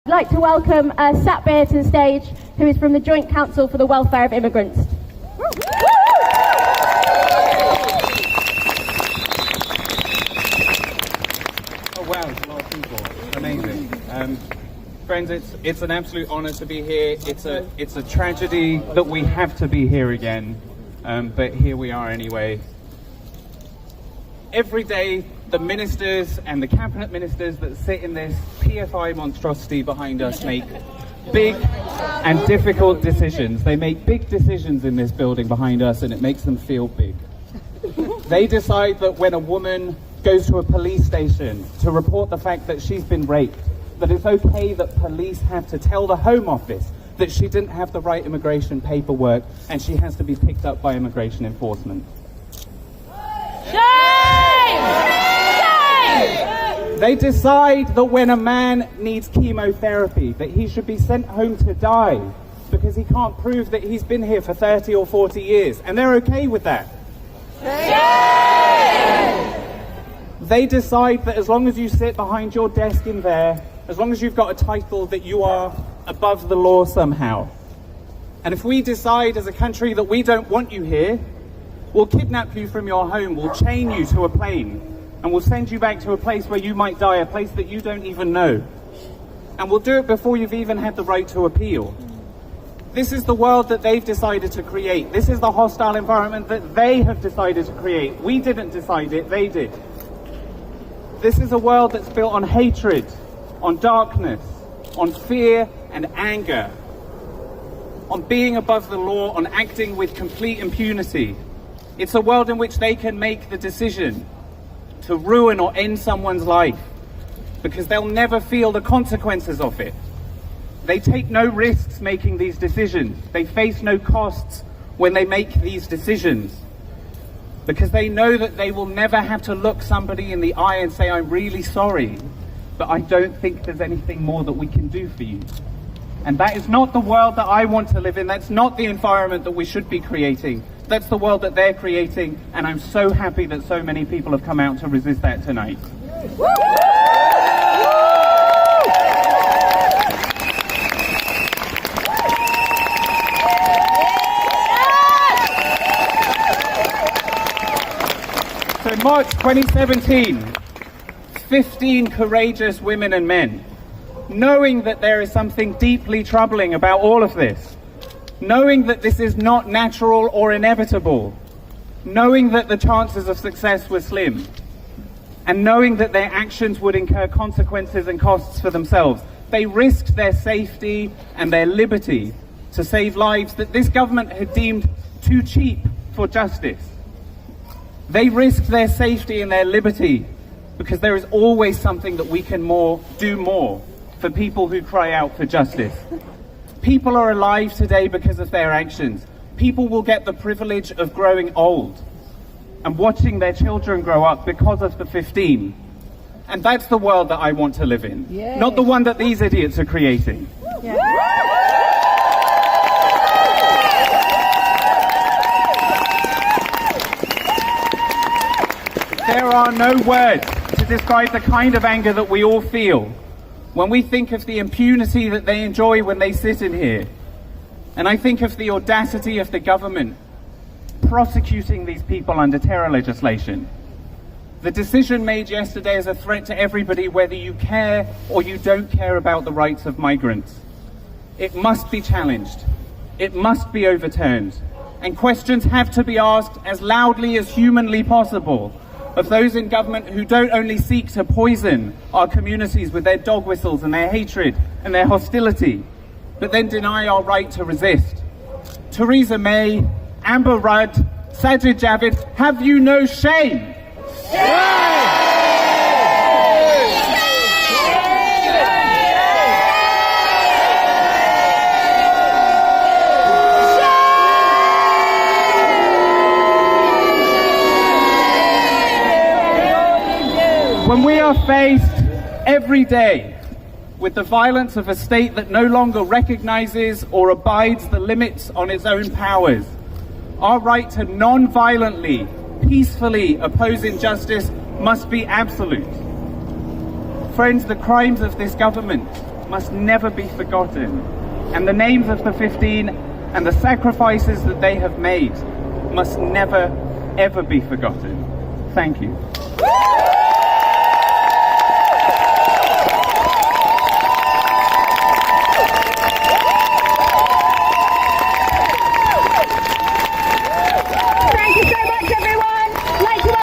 I'd like to welcome Satbir to the stage, who is from the Joint Council for the Welfare of Immigrants. Oh wow, there's a lot of people. Amazing. Friends, it's an absolute honour to be here. It's a tragedy that we have to be here again, but here we are anyway. Every day, the ministers and the cabinet ministers that sit in this PFI monstrosity behind us make big and difficult decisions. They make big decisions in this building behind us, and it makes them feel big. They decide that when a woman goes to a police station to report the fact that she's been raped, that it's okay that police have to tell the Home Office that she didn't have the right immigration paperwork and she has to be picked up by immigration enforcement. They decide that when a man needs chemotherapy, that he should be sent home to die because he can't prove that he's been here for 30 or 40 years. And they're okay with that. They decide that as long as you sit behind your desk in there, as long as you've got a title, that you are above the law somehow. And if we decide as a country that we don't want you here, we'll kidnap you from your home, we'll chain you to a plane, and we'll send you back to a place where you might die, a place that you don't even know. And we'll do it before you've even had the right to appeal. This is the world that they've decided to create. This is the hostile environment that they have decided to create. We didn't decide it, they did. This is a world that's built on hatred, on darkness, on fear and anger, on being above the law, on acting with complete impunity. It's a world in which they can make the decision to ruin or end someone's life because they'll never feel the consequences of it. They take no risks making these decisions. They face no costs when they make these decisions because they know that they will never have to look somebody in the eye and say, I'm really sorry, but I don't think there's anything more that we can do for you. And that is not the world that I want to live in. That's not the environment that we should be creating. That's the world that they're creating, and I'm so happy that so many people have come out to resist that tonight. So in March 2017, 15 courageous women and men, knowing that there is something deeply troubling about all of this, knowing that this is not natural or inevitable, knowing that the chances of success were slim, and knowing that their actions would incur consequences and costs for themselves, they risked their safety and their liberty to save lives that this government had deemed too cheap for justice. They risked their safety and their liberty because there is always something that we can do more for people who cry out for justice. People are alive today because of their actions. People will get the privilege of growing old and watching their children grow up because of the 15. And that's the world that I want to live in, not the one that these idiots are creating. There are no words to describe the kind of anger that we all feel when we think of the impunity that they enjoy when they sit in here. And I think of the audacity of the government prosecuting these people under terror legislation. The decision made yesterday is a threat to everybody, whether you care or you don't care about the rights of migrants. It must be challenged. It must be overturned. And questions have to be asked as loudly as humanly possible of those in government who don't only seek to poison our communities with their dog whistles and their hatred and their hostility, but then deny our right to resist. Theresa May, Amber Rudd, Sajid Javid, have you no shame? When we are faced every day with the violence of a state that no longer recognizes or abides the limits on its own powers, our right to non-violently, peacefully oppose injustice must be absolute. Friends, the crimes of this government must never be forgotten, and the names of the 15 and the sacrifices that they have made must never, ever be forgotten. Thank you.